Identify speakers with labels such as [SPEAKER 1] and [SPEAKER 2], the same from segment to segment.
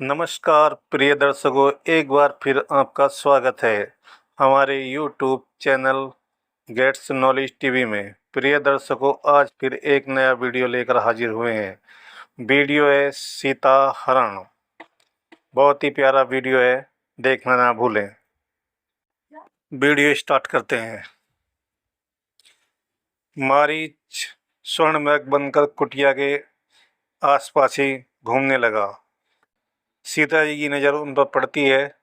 [SPEAKER 1] नमस्कार प्रिय दर्शकों, एक बार फिर आपका स्वागत है हमारे YouTube channel gets knowledge TV में। प्रिय दर्शकों, आज फिर एक नया वीडियो लेकर हाजिर हुए हैं। वीडियो है सीता हरण। बहुत ही प्यारा वीडियो है, देखना ना भूलें। वीडियो स्टार्ट करते हैं। मारीच स्वर्ण मृग बनकर कुटिया के आसपास ही घूमने लगा। सीता जी की नज़र उन पर पड़ती है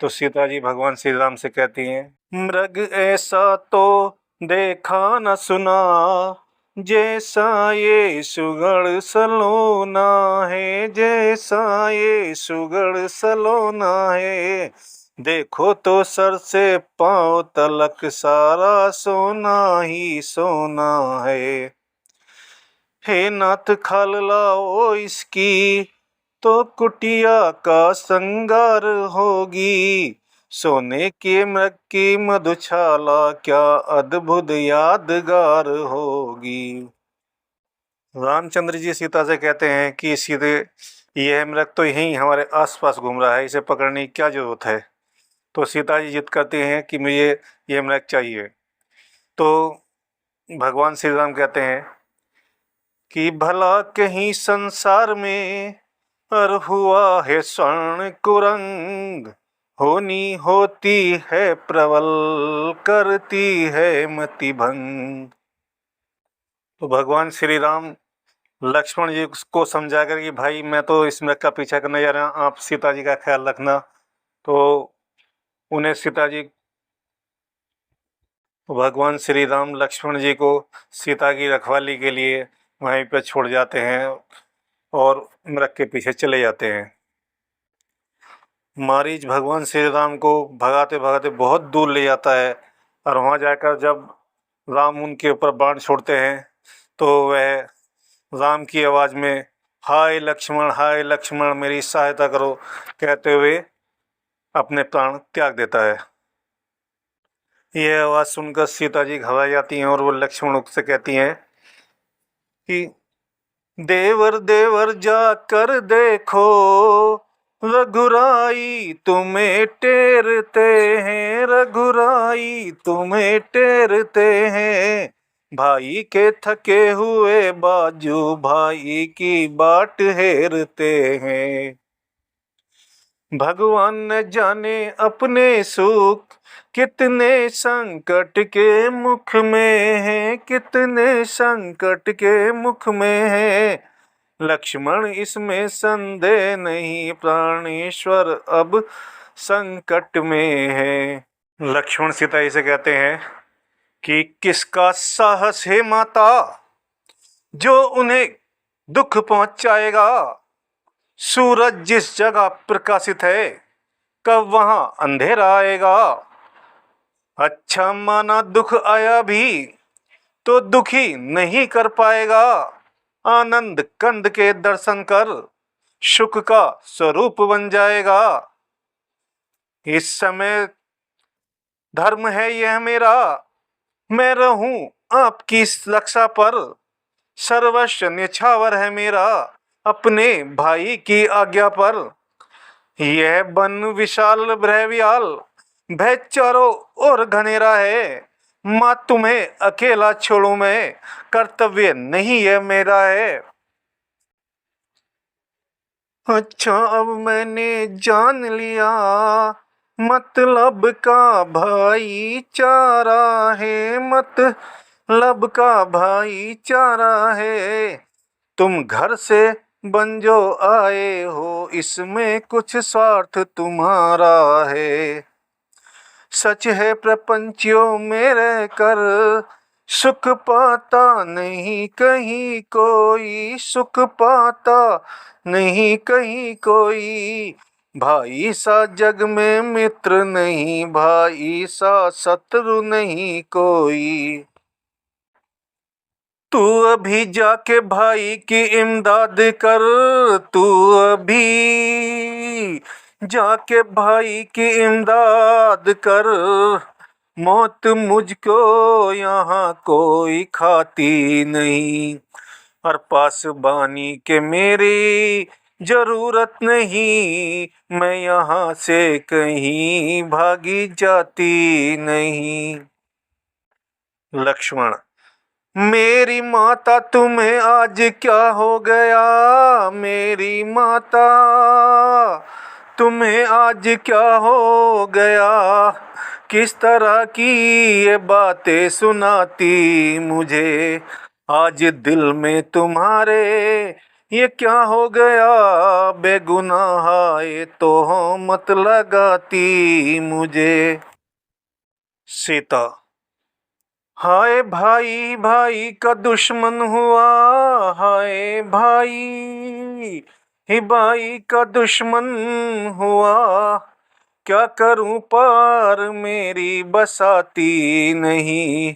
[SPEAKER 1] तो सीता जी भगवान श्री राम से कहती हैं, मृग ऐसा तो देखा न सुना, जैसा ये सुगढ़ सलोना है, जैसा ये सुगढ़ सलोना है। देखो तो सर से पांव तलक सारा सोना ही सोना है। हे नाथ खाल लाओ इसकी, तो कुटिया का संगार होगी। सोने के मृग की मधुशाला क्या अद्भुत यादगार होगी। रामचंद्र जी सीता से कहते हैं कि सीधे यह मृग तो यहीं हमारे आसपास घूम रहा है, इसे पकड़ने की क्या जरूरत है। तो सीता जी जिद करते हैं कि मुझे यह मृग चाहिए। तो भगवान श्री राम कहते हैं कि भला कहीं संसार में और हुआ है स्वर्ण कुरंग, होनी होती है प्रबल, करती है मति भंग। तो भगवान श्री राम लक्ष्मण जी को समझा कर कि भाई मैं तो इस मृग का पीछा करने जा रहा हूँ, आप सीता जी का ख्याल रखना। तो उन्हें सीता जी भगवान श्री राम लक्ष्मण जी को सीता की रखवाली के लिए वहीं पर छोड़ जाते हैं और मृग के पीछे चले जाते हैं। मारीच भगवान श्री राम को भगाते भगाते बहुत दूर ले जाता है और वहाँ जाकर जब राम उनके ऊपर बाण छोड़ते हैं तो वह राम की आवाज़ में हाय लक्ष्मण मेरी सहायता करो कहते हुए अपने प्राण त्याग देता है। यह आवाज़ सुनकर सीता जी घबरा जाती हैं और वो लक्ष्मण से कहती हैं कि देवर देवर जाकर देखो, रघुराई तुम्हें टेरते हैं, रघुराई तुम्हें टेरते हैं। भाई के थके हुए बाजू भाई की बाट हेरते हैं। भगवान न जाने अपने सुख, कितने संकट के मुख में है, कितने संकट के मुख में है। लक्ष्मण इसमें संदेह नहीं, प्राणेश्वर अब संकट में है। लक्ष्मण सीता जी से कहते हैं कि किसका साहस है माता, जो उन्हें दुख पहुंचाएगा। सूरज जिस जगह प्रकाशित है, कब वहां अंधेरा आएगा। अच्छा माना दुख आया भी तो दुखी नहीं कर पाएगा। आनंद कंद के दर्शन कर सुख का स्वरूप बन जाएगा। इस समय धर्म है यह मेरा, मैं रहूं आपकी रक्षा पर। सर्वस्व न्यछावर है मेरा, अपने भाई की आज्ञा पर। यह वन विशाल ब्रह्मविशाल, भय चारों ओर घनेरा है। माँ तुम्हें अकेला छोड़ूं मैं, कर्तव्य नहीं है मेरा है। अच्छा अब मैंने जान लिया, मतलब का भाईचारा है, मतलब का भाईचारा है। तुम घर से बंजो आए हो, इसमें कुछ स्वार्थ तुम्हारा है। सच है प्रपंचियों में रहकर सुख पाता नहीं कहीं कोई, सुख पाता नहीं कहीं कोई। भाई सा जग में मित्र नहीं, भाई सा शत्रु नहीं कोई। तू अभी जाके भाई की इमदाद कर, तू अभी जाके भाई की इमदाद कर। मौत मुझको यहाँ कोई खाती नहीं, और पासबानी के मेरी जरूरत नहीं, मैं यहाँ से कहीं भागी जाती नहीं। लक्ष्मण, मेरी माता तुम्हें आज क्या हो गया, मेरी माता तुम्हें आज क्या हो गया, किस तरह की ये बातें सुनाती मुझे, आज दिल में तुम्हारे ये क्या हो गया, बेगुनाह ये तोहमत लगाती मुझे। सीता, हाय भाई भाई का दुश्मन हुआ, हाय भाई ही भाई का दुश्मन हुआ, क्या करूं पार मेरी बसाती नहीं,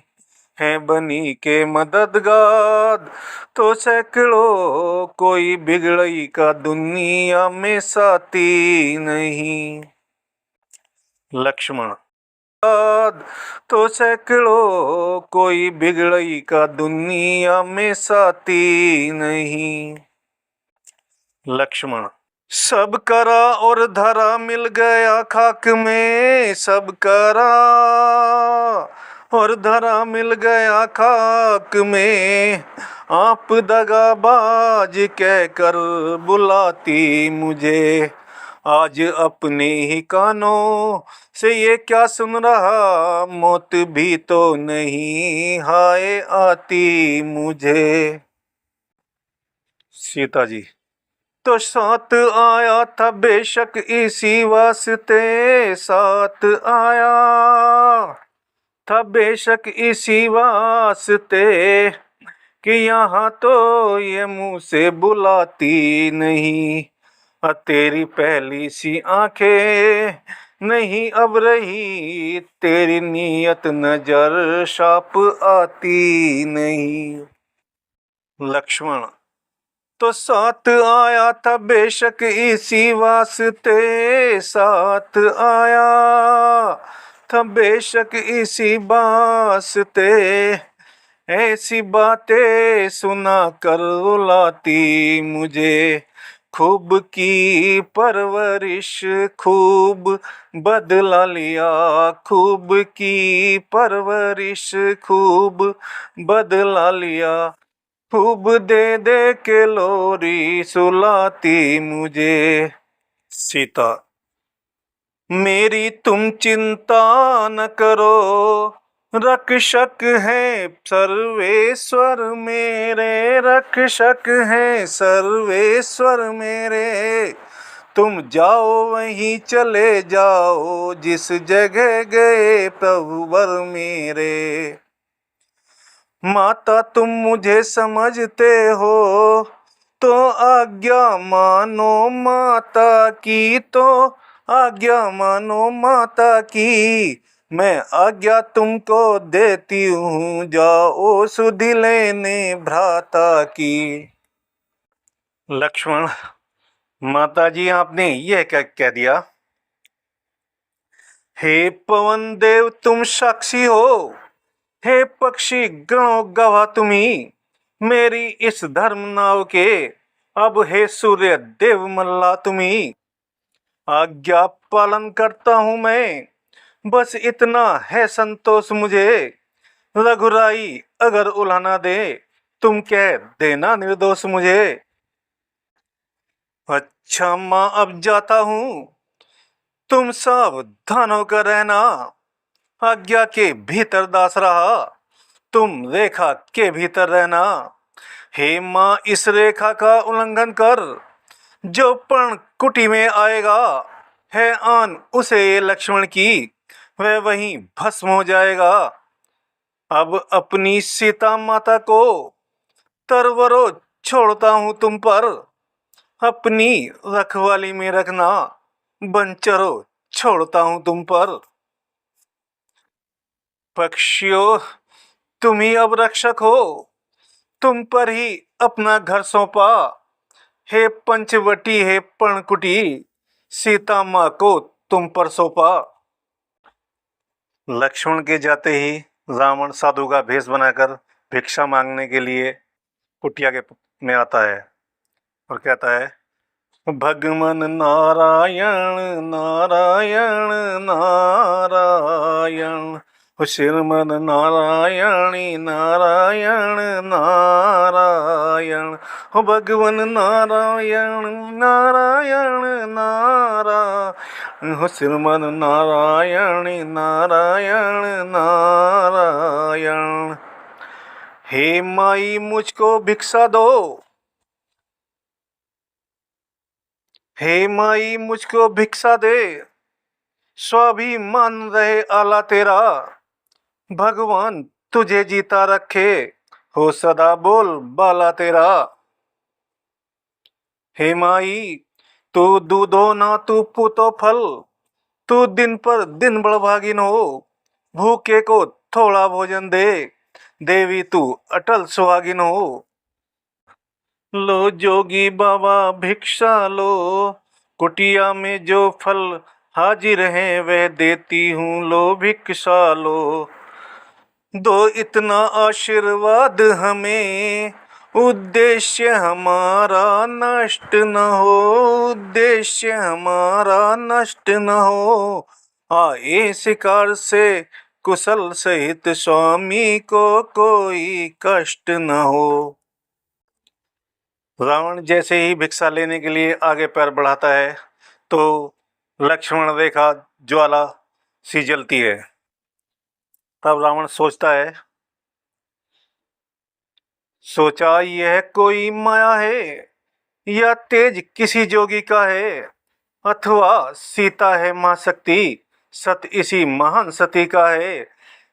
[SPEAKER 1] है बनी के मददगार तो सैकड़ों, कोई बिगड़ई का दुनिया में साथी नहीं। लक्ष्मण, तो सैकड़ों, कोई बिगड़ई का दुनिया में साथी नहीं। लक्ष्मण, सब करा और धरा मिल गया खाक में, सब करा और धरा मिल गया खाक में, आप दगाबाज कहकर बुलाती मुझे, आज अपने ही कानों से ये क्या सुन रहा, मौत भी तो नहीं हाय आती मुझे। सीता जी, तो साथ आया था बेशक इसी वास्ते, साथ आया था बेशक इसी वास्ते, कि यहाँ तो ये मुँह से बुलाती नहीं, तेरी पहली सी आंखें नहीं अब रही, तेरी नीयत नजर शाप आती नहीं। लक्ष्मण, तो साथ आया था बेशक इसी वास्ते, साथ आया था बेशक इसी वास्ते, ऐसी बातें सुना कर रुलाती मुझे, खूब की परवरिश खूब बदला लिया, खूब की परवरिश खूब बदला लिया, खूब दे दे के लोरी सुलाती मुझे। सीता, मेरी तुम चिंता न करो, रक्षक है सर्वेश्वर मेरे, रक्षक है सर्वेश्वर मेरे, तुम जाओ वहीं चले जाओ जिस जगह गए प्रभुवर मेरे, माता तुम मुझे समझते हो तो आज्ञा मानो माता की, तो आज्ञा मानो माता की, मैं आज्ञा तुमको देती हूँ, जाओ सुधि लेने भ्राता की। लक्ष्मण, माता जी आपने यह क्या कह दिया, हे पवन देव तुम साक्षी हो, हे पक्षी गणों गवाह तुम्ही, मेरी इस धर्म नाव के, अब हे सूर्य देव मल्ला तुम्ही, आज्ञा पालन करता हूँ मैं, बस इतना है संतोष मुझे, रघुराई अगर उलाना दे तुम कह देना निर्दोष मुझे। अच्छा माँ अब जाता हूँ, तुम सावधान होकर रहना, आज्ञा के भीतर दास रहा, तुम रेखा के भीतर रहना, हे माँ इस रेखा का उल्लंघन कर, जो पण कुटी में आएगा, है आन उसे लक्ष्मण की, वह वहीं भस्म हो जाएगा, अब अपनी सीता माता को तरवरो छोड़ता हूँ तुम पर, अपनी रखवाली में रखना, बनचरो छोड़ता हूँ तुम पर। पक्षियों, तुम ही अब रक्षक हो, तुम पर ही अपना घर सौंपा, हे पंचवटी हे पर्णकुटी, सीता माँ को तुम पर सौंपा। लक्ष्मण के जाते ही रावण साधु का भेष बनाकर भिक्षा मांगने के लिए कुटिया के में आता है और कहता है, भगवन नारायण नारायण नारायण, हो श्रीमन नारायणी नारायण नारायण, हो भगवन नारायण नारायण नारायण, हो श्रीमन नारायणी नारायण नारायण। हे माई मुझको भिक्षा दो, हे माई मुझको भिक्षा दे, स्वाभिमान रहे आला तेरा, भगवान तुझे जीता रखे, हो सदा बोल बाला तेरा। हे माई तू दूधो ना तू पूतो फल, तू दिन पर दिन बड़भागिन हो, भूखे को थोड़ा भोजन दे, देवी तू अटल सुहागिन हो। लो जोगी बाबा भिक्षा लो, कुटिया में जो फल हाजिर है वह देती हूँ, लो भिक्षा लो। दो इतना आशीर्वाद हमें, उद्देश्य हमारा नष्ट न हो, उद्देश्य हमारा नष्ट न हो, आए शिकार से कुशल सहित स्वामी को कोई कष्ट न हो। रावण जैसे ही भिक्षा लेने के लिए आगे पैर बढ़ाता है तो लक्ष्मण रेखा ज्वाला सी जलती है। तब रावण सोचता है, सोचा यह कोई माया है या तेज किसी जोगी का है, अथवा सीता है मां शक्ति, सत इसी महान सती का है।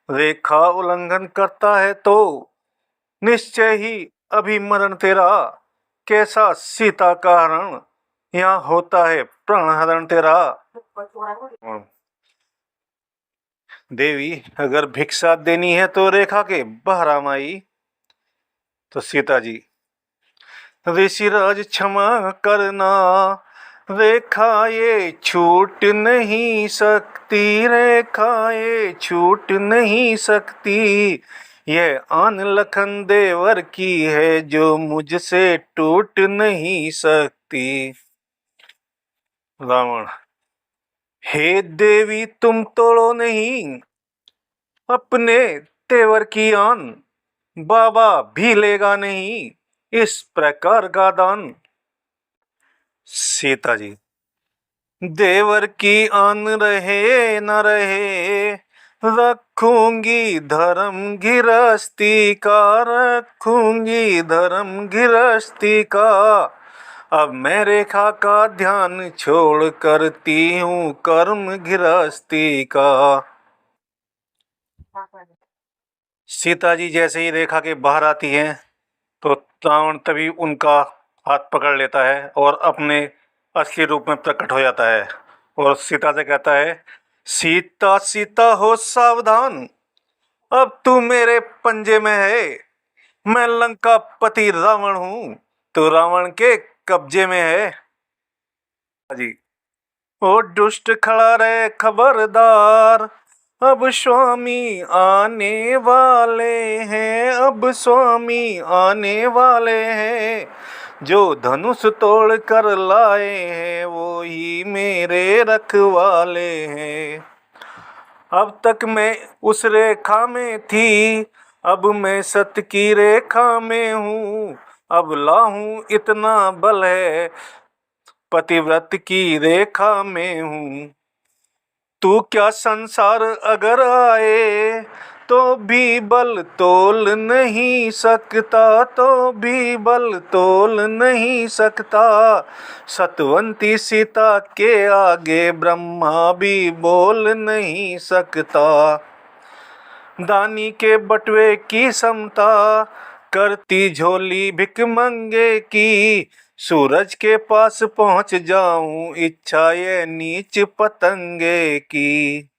[SPEAKER 1] रेखा उल्लंघन करता है तो निश्चय ही अभी मरण तेरा, कैसा सीता का हरण, यहाँ होता है प्राण हरण तेरा। देवी अगर भिक्षा देनी है तो रेखा के बहरा माई। तो सीता जी, ऋषिराज क्षमा करना, रेखा ये छूट नहीं सकती, रेखा ये छूट नहीं सकती, यह आन लखन देवर की है जो मुझसे टूट नहीं सकती। रावण, हे देवी तुम तोड़ो नहीं अपने तेवर की आन, बाबा भी लेगा नहीं इस प्रकार का दान। सीता जी, देवर की आन रहे न रहे, रखूंगी धर्म गृहस्थी का, रखूंगी धर्म गृहस्थी का, अब मैं रेखा का ध्यान छोड़ करती हूँ कर्म गृहस्थी का। सीता जी जैसे ही रेखा के बाहर आती हैं तो रावण तभी उनका हाथ पकड़ लेता है और अपने असली रूप में प्रकट हो जाता है और सीता से कहता है, सीता सीता हो सावधान, अब तू मेरे पंजे में है, मैं लंका पति रावण हूँ, तो रावण के कब्जे में है। जी, ओ दुष्ट खड़ा रहे खबरदार, अब स्वामी आने वाले हैं, अब स्वामी आने वाले हैं, जो धनुष तोड़ कर लाए हैं वो ही मेरे रखवाले हैं। अब तक मैं उस रेखा में थी, अब मैं सत्य की रेखा में हूँ, अब लाहूं इतना बल है, पतिव्रत की रेखा में हूँ। तू क्या संसार अगर आए तो भी बल तोल नहीं सकता, तो भी बल तोल नहीं सकता, सतवंती सीता के आगे ब्रह्मा भी बोल नहीं सकता। दानी के बटवे की समता करती झोली भिखमंगे की, सूरज के पास पहुंच जाऊं इच्छा ये नीच पतंगे की।